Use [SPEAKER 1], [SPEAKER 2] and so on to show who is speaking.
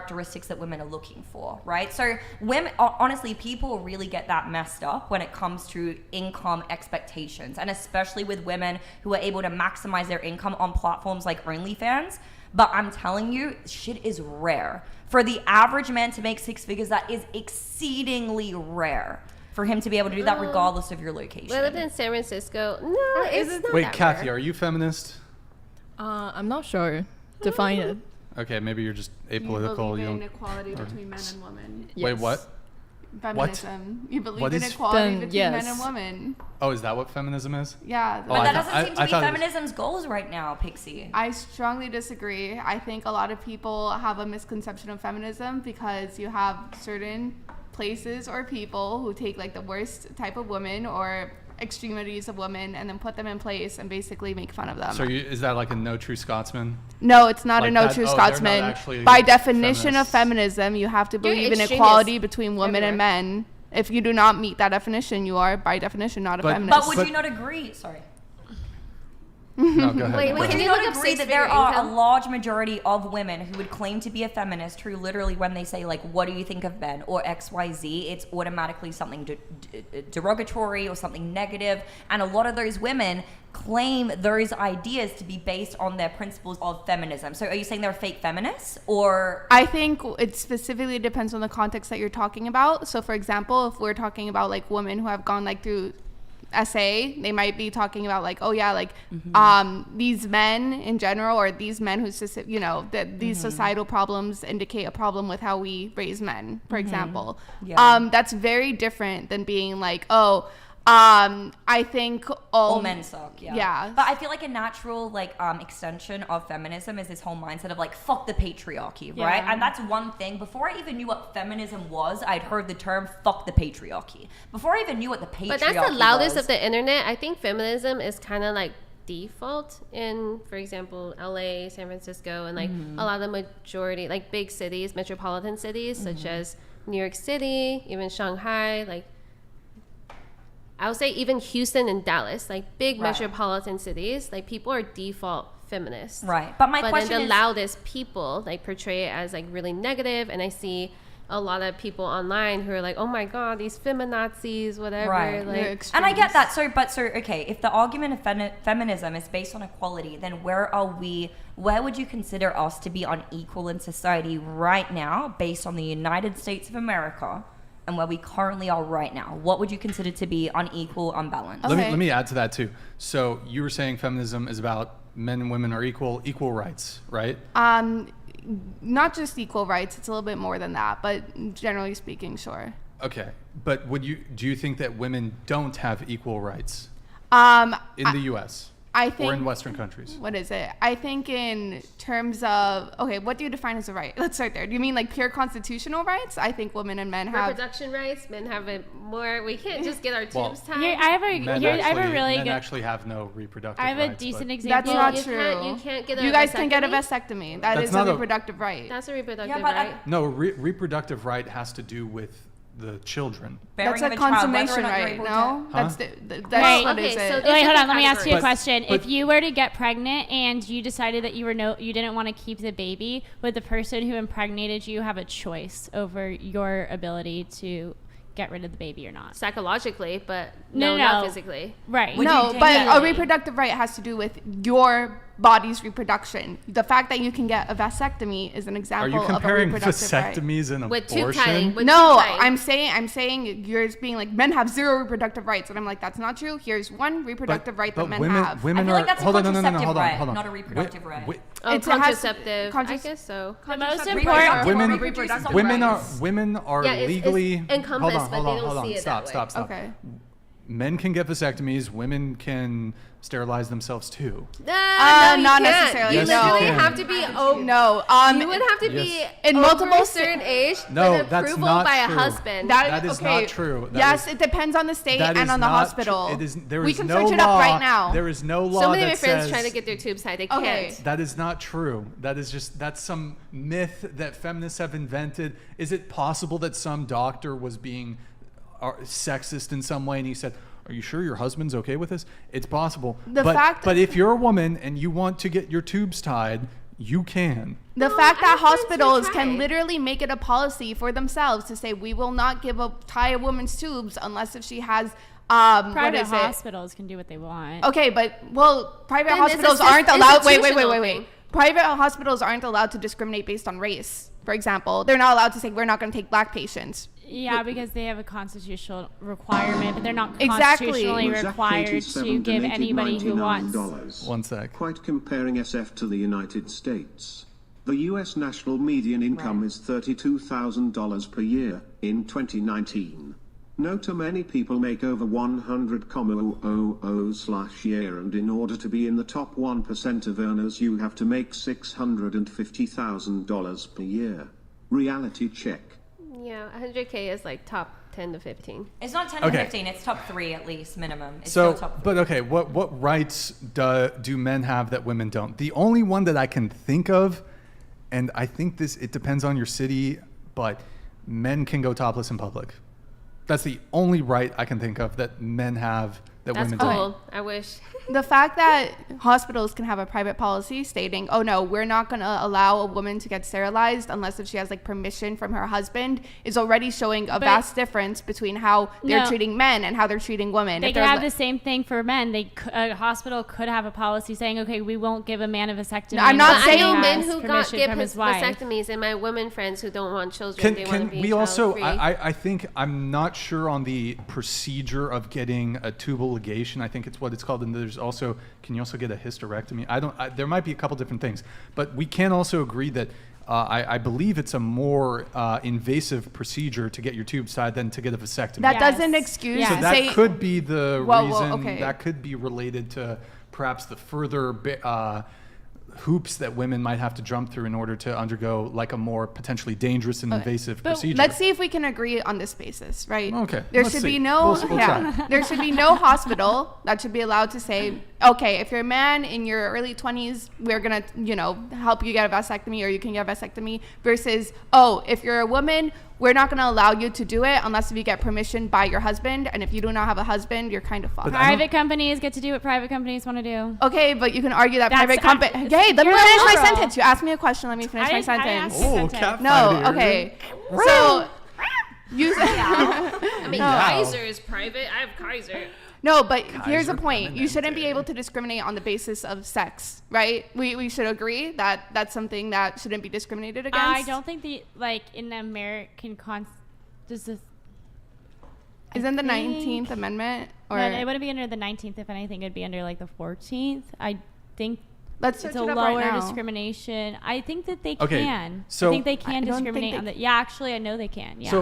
[SPEAKER 1] characteristics that women are looking for, right? So women, honestly, people really get that messed up when it comes to income expectations, and especially with women who are able to maximize their income on platforms like OnlyFans. But I'm telling you, shit is rare. For the average man to make 6 figures, that is exceedingly rare. For him to be able to do that regardless of your location.
[SPEAKER 2] I lived in San Francisco. No, it's not.
[SPEAKER 3] Wait,
[SPEAKER 2] that
[SPEAKER 3] Kathy,
[SPEAKER 2] rare.
[SPEAKER 3] are you feminist?
[SPEAKER 4] I'm not sure. Define it.
[SPEAKER 3] Okay, maybe you're just apolitical.
[SPEAKER 5] You believe in equality between men and women.
[SPEAKER 4] Yes.
[SPEAKER 3] Wait, what?
[SPEAKER 5] Feminism. You
[SPEAKER 3] What
[SPEAKER 5] believe in
[SPEAKER 3] is-
[SPEAKER 5] equality between
[SPEAKER 4] yes.
[SPEAKER 5] men and women.
[SPEAKER 3] Oh, is that what feminism is?
[SPEAKER 5] Yeah.
[SPEAKER 1] But that doesn't seem to
[SPEAKER 3] I
[SPEAKER 1] be
[SPEAKER 3] thought it was-
[SPEAKER 1] feminism's goals right now, Pixie.
[SPEAKER 5] I strongly disagree. I think a lot of people have a misconception of feminism because you have certain places or people who take like the worst type of women or extremities of women and then put them in place and basically make fun of them.
[SPEAKER 3] So is that like a no true Scotsman?
[SPEAKER 5] No, it's not
[SPEAKER 3] Like
[SPEAKER 5] a no
[SPEAKER 3] that-
[SPEAKER 5] true
[SPEAKER 3] oh, they're not
[SPEAKER 5] Scotsman.
[SPEAKER 3] actually
[SPEAKER 5] By definition of
[SPEAKER 3] feminists.
[SPEAKER 5] feminism, you have to believe in
[SPEAKER 2] extremists
[SPEAKER 5] equality between women and
[SPEAKER 2] everywhere.
[SPEAKER 5] men. If you do not meet that definition, you are by definition not a
[SPEAKER 3] But-
[SPEAKER 5] feminist.
[SPEAKER 1] But would
[SPEAKER 3] But-
[SPEAKER 1] you not agree? Sorry.
[SPEAKER 3] No, go ahead.
[SPEAKER 2] Wait,
[SPEAKER 3] go
[SPEAKER 1] Would
[SPEAKER 2] Can
[SPEAKER 3] ahead.
[SPEAKER 1] you
[SPEAKER 2] you
[SPEAKER 1] not
[SPEAKER 2] look up
[SPEAKER 1] agree that
[SPEAKER 2] six-figure
[SPEAKER 1] there are a
[SPEAKER 2] income?
[SPEAKER 1] large majority of women who would claim to be a feminist who literally, when they say, like, what do you think of men or XYZ, it's automatically something derogatory or something negative. And a lot of those women claim those ideas to be based on their principles of feminism. So are you saying they're fake feminists, or?
[SPEAKER 5] I think it specifically depends on the context that you're talking about. So, for example, if we're talking about like women who have gone like through SA, they might be talking about like, oh yeah, like these men in general, or these men who, you know, that these societal problems indicate a problem with how we raise men, for example.
[SPEAKER 1] Yeah.
[SPEAKER 5] That's very different than being like, oh, I think
[SPEAKER 1] All men suck, yeah.
[SPEAKER 5] Yeah.
[SPEAKER 1] But I feel like a natural extension of feminism is this whole mindset of like, fuck the patriarchy, right?
[SPEAKER 5] Yeah.
[SPEAKER 1] And that's one thing. Before I even knew what feminism was, I'd heard the term fuck the patriarchy. Before I even knew what the patriarchy was.
[SPEAKER 2] But that's the loudest of the internet. I think feminism is kind of like default in, for example, LA, San Francisco, and like a lot of the majority, like big cities, metropolitan cities, such as New York City, even Shanghai, like I would say even Houston and Dallas, like big
[SPEAKER 1] Right.
[SPEAKER 2] metropolitan cities, like people are default feminists.
[SPEAKER 1] Right. But my
[SPEAKER 2] But
[SPEAKER 1] question
[SPEAKER 2] then the
[SPEAKER 1] is,
[SPEAKER 2] loudest people like portray it as like really negative, and I see a lot of people online who are like, oh my god, these feminazis, whatever.
[SPEAKER 1] Right.
[SPEAKER 2] Like,
[SPEAKER 1] and I get that. So okay, if the argument of feminism is based on equality, then where would you consider us to be unequal in society right now based on the United States of America and where we currently are right now? What would you consider to be unequal, unbalanced?
[SPEAKER 5] Okay.
[SPEAKER 3] Let me add to that too. So you were saying feminism is about men and women are equal rights, right?
[SPEAKER 5] not just equal rights, it's a little bit more than that, but generally speaking, sure.
[SPEAKER 3] Okay, but do you think that women don't have equal rights in the U.S.
[SPEAKER 5] I think,
[SPEAKER 3] or in Western countries?
[SPEAKER 5] What is it? I think in terms of, okay, what do you define as a right? Let's start there. Do you mean like pure constitutional rights? I think women and men have.
[SPEAKER 2] reproduction rights, men have it more. We can't just get our
[SPEAKER 3] Well,
[SPEAKER 2] tubes tied.
[SPEAKER 6] Here, I have a really
[SPEAKER 3] men
[SPEAKER 6] good.
[SPEAKER 3] actually have no reproductive
[SPEAKER 6] I have
[SPEAKER 3] rights.
[SPEAKER 6] a decent
[SPEAKER 3] but-
[SPEAKER 6] example.
[SPEAKER 5] That's not
[SPEAKER 2] you
[SPEAKER 5] true.
[SPEAKER 2] You can't get a
[SPEAKER 5] You guys can get a
[SPEAKER 2] vasectomy?
[SPEAKER 5] vasectomy. That
[SPEAKER 3] That's
[SPEAKER 5] is
[SPEAKER 3] not
[SPEAKER 5] a
[SPEAKER 3] a-
[SPEAKER 5] reproductive right.
[SPEAKER 2] That's a reproductive
[SPEAKER 1] Yeah, but
[SPEAKER 2] right.
[SPEAKER 3] No, reproductive right has to do with the children.
[SPEAKER 1] Bearing
[SPEAKER 5] That's
[SPEAKER 1] of
[SPEAKER 5] a
[SPEAKER 1] child, whether or
[SPEAKER 5] consummation
[SPEAKER 1] not you're
[SPEAKER 5] right,
[SPEAKER 1] able
[SPEAKER 5] no?
[SPEAKER 1] to-
[SPEAKER 5] That's
[SPEAKER 3] Huh?
[SPEAKER 5] that's
[SPEAKER 6] Right.
[SPEAKER 5] what
[SPEAKER 2] Okay,
[SPEAKER 5] is
[SPEAKER 2] so
[SPEAKER 5] it?
[SPEAKER 2] there's
[SPEAKER 6] Wait, hold
[SPEAKER 2] different
[SPEAKER 6] on. Let me ask you a
[SPEAKER 2] categories.
[SPEAKER 6] question.
[SPEAKER 3] but-
[SPEAKER 6] If you were to get pregnant and you decided that you didn't want to keep the baby, would the person who impregnated you have a choice over your ability to get rid of the baby or not?
[SPEAKER 2] Psychologically, but
[SPEAKER 6] No,
[SPEAKER 2] not
[SPEAKER 6] no.
[SPEAKER 2] physically.
[SPEAKER 6] Right.
[SPEAKER 1] Would
[SPEAKER 5] No,
[SPEAKER 1] you
[SPEAKER 5] but
[SPEAKER 1] take
[SPEAKER 5] a
[SPEAKER 1] it?
[SPEAKER 5] reproductive right has to do with your body's reproduction. The fact that you can get a vasectomy is an
[SPEAKER 3] Are
[SPEAKER 5] example
[SPEAKER 3] you
[SPEAKER 5] of a
[SPEAKER 3] comparing
[SPEAKER 5] reproductive right.
[SPEAKER 3] vasectomies and
[SPEAKER 2] With tube
[SPEAKER 3] abortion?
[SPEAKER 2] tying. With
[SPEAKER 5] No,
[SPEAKER 2] tube tying.
[SPEAKER 5] I'm saying yours being like men have zero reproductive rights, and I'm like that's not true. Here's one reproductive right that men have.
[SPEAKER 3] Women
[SPEAKER 1] I feel
[SPEAKER 3] are,
[SPEAKER 1] like that's a
[SPEAKER 3] hold on, no,
[SPEAKER 1] contraceptive
[SPEAKER 3] hold
[SPEAKER 1] right,
[SPEAKER 3] on, hold on.
[SPEAKER 1] not a reproductive right.
[SPEAKER 2] Oh,
[SPEAKER 5] It has-
[SPEAKER 2] contraceptive. I
[SPEAKER 5] contrac-
[SPEAKER 2] guess so.
[SPEAKER 6] The most
[SPEAKER 1] Reproductive
[SPEAKER 6] important.
[SPEAKER 3] Women-
[SPEAKER 1] reproductive
[SPEAKER 3] Women
[SPEAKER 1] rights.
[SPEAKER 3] are
[SPEAKER 2] Yeah, it's
[SPEAKER 3] legally
[SPEAKER 2] encompassed,
[SPEAKER 3] hold on,
[SPEAKER 2] but
[SPEAKER 3] hold
[SPEAKER 2] they
[SPEAKER 3] on,
[SPEAKER 2] don't
[SPEAKER 3] hold on.
[SPEAKER 2] see it
[SPEAKER 3] Stop,
[SPEAKER 2] that
[SPEAKER 3] stop,
[SPEAKER 2] way.
[SPEAKER 3] stop.
[SPEAKER 5] Okay.
[SPEAKER 3] Men can get vasectomies. Women can sterilize themselves too.
[SPEAKER 2] No,
[SPEAKER 5] not
[SPEAKER 2] you can't.
[SPEAKER 5] necessarily,
[SPEAKER 2] You
[SPEAKER 3] no.
[SPEAKER 2] literally
[SPEAKER 3] Yes, you
[SPEAKER 2] have
[SPEAKER 3] can.
[SPEAKER 2] to be
[SPEAKER 5] No,
[SPEAKER 2] you would have to be
[SPEAKER 3] Yes.
[SPEAKER 5] In
[SPEAKER 2] over
[SPEAKER 5] multiple
[SPEAKER 2] a certain age
[SPEAKER 3] No,
[SPEAKER 2] with
[SPEAKER 3] that's
[SPEAKER 2] approval
[SPEAKER 3] not
[SPEAKER 2] by
[SPEAKER 3] true.
[SPEAKER 2] a husband.
[SPEAKER 3] That is
[SPEAKER 5] okay.
[SPEAKER 3] not true. That
[SPEAKER 5] yes,
[SPEAKER 3] is-
[SPEAKER 5] it depends on the state
[SPEAKER 3] That
[SPEAKER 5] and
[SPEAKER 3] is
[SPEAKER 5] on the
[SPEAKER 3] not
[SPEAKER 5] hospital.
[SPEAKER 3] Tr- it is, there
[SPEAKER 5] We
[SPEAKER 3] is
[SPEAKER 5] can
[SPEAKER 3] no
[SPEAKER 5] search it
[SPEAKER 3] law,
[SPEAKER 5] up right now.
[SPEAKER 3] There is no law
[SPEAKER 2] so many of
[SPEAKER 3] that
[SPEAKER 2] my friends
[SPEAKER 3] says
[SPEAKER 2] trying to get their tubes tied. They
[SPEAKER 5] Okay.
[SPEAKER 2] can't.
[SPEAKER 3] that is not true. That's some myth that feminists have invented. Is it possible that some doctor was being sexist in some way and he said, "Are you sure your husband's okay with this?" It's possible.
[SPEAKER 5] The fact-
[SPEAKER 3] but if you're a woman and you want to get your tubes tied, you can.
[SPEAKER 5] The
[SPEAKER 2] No,
[SPEAKER 5] fact that
[SPEAKER 2] I have friends who
[SPEAKER 5] hospitals
[SPEAKER 2] try.
[SPEAKER 5] can literally make it a policy for themselves to say we will not tie a woman's tubes unless if she has what
[SPEAKER 6] Private
[SPEAKER 5] is it?
[SPEAKER 6] hospitals can do what they want.
[SPEAKER 5] Okay, but private
[SPEAKER 2] Then it's
[SPEAKER 5] hospitals
[SPEAKER 2] a
[SPEAKER 5] aren't allowed. Wait.
[SPEAKER 2] institutional thing.
[SPEAKER 5] Private hospitals aren't allowed to discriminate based on race. For example, they're not allowed to say we're not going to take black patients.
[SPEAKER 6] Yeah, because they have a constitutional requirement, but they're not
[SPEAKER 5] Exactly.
[SPEAKER 6] constitutionally
[SPEAKER 7] Well, Zach
[SPEAKER 6] required
[SPEAKER 7] 87
[SPEAKER 6] to give
[SPEAKER 7] donated
[SPEAKER 6] anybody who wants.
[SPEAKER 7] $99.
[SPEAKER 3] One sec.
[SPEAKER 7] Quite comparing SF to the United States. The US national median income is $32,000 per year in 2019. Note many people make over 100,000/year, and in order to be in the top 1% of earners you have to make $650,000 per year. Reality check.
[SPEAKER 2] Yeah, 100K is like top 10 to 15.
[SPEAKER 1] It's not 10
[SPEAKER 3] Okay.
[SPEAKER 1] to 15. It's top 3 at least minimum. It's
[SPEAKER 3] So,
[SPEAKER 1] still top 3.
[SPEAKER 3] but okay, what rights do men have that women don't? The only one that I can think of, and I think it depends on your city, but men can go topless in public. That's the only right I can think of that men have that
[SPEAKER 2] That's
[SPEAKER 3] women
[SPEAKER 2] cool.
[SPEAKER 3] don't.
[SPEAKER 2] I wish.
[SPEAKER 5] The fact that hospitals can have a private policy stating, oh no, we're not going to allow a woman to get sterilized unless if she has like permission from her husband is already showing a vast difference between how they're
[SPEAKER 6] No.
[SPEAKER 5] treating men and how they're treating women.
[SPEAKER 6] They
[SPEAKER 5] If
[SPEAKER 6] could
[SPEAKER 5] they're
[SPEAKER 6] have
[SPEAKER 5] li-
[SPEAKER 6] the same thing for men. A hospital could have a policy saying, okay, we won't give a man a vasectomy.
[SPEAKER 5] No, I'm not
[SPEAKER 6] unless
[SPEAKER 2] I
[SPEAKER 6] he
[SPEAKER 5] saying-
[SPEAKER 2] know
[SPEAKER 6] has
[SPEAKER 2] men who
[SPEAKER 6] permission
[SPEAKER 2] get
[SPEAKER 6] from his wife.
[SPEAKER 2] vasectomies, and my women friends who don't want children. They want to
[SPEAKER 3] Can
[SPEAKER 2] be
[SPEAKER 3] we also?
[SPEAKER 2] child-free.
[SPEAKER 3] I think I'm not sure on the procedure of getting a tubal ligation. I think it's what it's called. And there's also, can you also get a hysterectomy? There might be a couple different things, but we can also agree that I believe it's a more invasive procedure to get your tubes tied than to get a vasectomy.
[SPEAKER 5] that
[SPEAKER 6] Yes.
[SPEAKER 5] doesn't excuse
[SPEAKER 6] Yes.
[SPEAKER 3] So
[SPEAKER 5] to
[SPEAKER 3] that
[SPEAKER 5] say
[SPEAKER 3] could be the
[SPEAKER 5] Whoa,
[SPEAKER 3] reason.
[SPEAKER 5] okay.
[SPEAKER 3] That could be related to perhaps the further hoops that women might have to jump through in order to undergo like a more potentially dangerous and invasive procedure.
[SPEAKER 5] Let's see if we can agree on this basis, right?
[SPEAKER 3] Okay,
[SPEAKER 5] There
[SPEAKER 3] let's
[SPEAKER 5] should
[SPEAKER 3] see.
[SPEAKER 5] be no
[SPEAKER 3] We'll try.
[SPEAKER 5] there should be no hospital that should be allowed to say, okay, if you're a man in your early 20s, we're going to, help you get a vasectomy or you can get a vasectomy versus, oh, if you're a woman, we're not going to allow you to do it unless if you get permission by your husband, and if you do not have a husband, you're kind of fucked.
[SPEAKER 3] But I don't-
[SPEAKER 6] Private companies get to do what private companies want to do.
[SPEAKER 5] Okay, but you can argue that
[SPEAKER 6] That's
[SPEAKER 5] private company.
[SPEAKER 6] act-
[SPEAKER 5] Okay, let me
[SPEAKER 6] you're
[SPEAKER 5] finish my
[SPEAKER 6] liberal.
[SPEAKER 5] sentence. You asked me a question. Let me finish my
[SPEAKER 6] I
[SPEAKER 5] sentence.
[SPEAKER 6] asked-
[SPEAKER 3] Oh,
[SPEAKER 6] Sentence.
[SPEAKER 3] cat
[SPEAKER 5] No,
[SPEAKER 3] fight here.
[SPEAKER 5] okay. So you
[SPEAKER 2] I mean,
[SPEAKER 3] Yeah.
[SPEAKER 2] Kaiser is private. I have Kaiser.
[SPEAKER 5] no, but here's the
[SPEAKER 3] Kaiser
[SPEAKER 5] point. You shouldn't be
[SPEAKER 3] Permanente.
[SPEAKER 5] able to discriminate on the basis of sex, right? We should agree that that's something that shouldn't be discriminated against.
[SPEAKER 6] I don't think in the American does this.
[SPEAKER 5] Isn't the
[SPEAKER 6] think-
[SPEAKER 5] 19th Amendment or
[SPEAKER 6] No, it wouldn't be under the 19th. If anything, it'd be under like the 14th. I think
[SPEAKER 5] let's search
[SPEAKER 6] it's a
[SPEAKER 5] it up
[SPEAKER 6] lower
[SPEAKER 5] right now.
[SPEAKER 6] discrimination. I think that they
[SPEAKER 3] Okay,
[SPEAKER 6] can.
[SPEAKER 3] so
[SPEAKER 6] I think they
[SPEAKER 5] I
[SPEAKER 6] can
[SPEAKER 5] don't think
[SPEAKER 6] discriminate
[SPEAKER 5] they-
[SPEAKER 6] on the. Yeah, actually, I know they can. Yeah.
[SPEAKER 3] So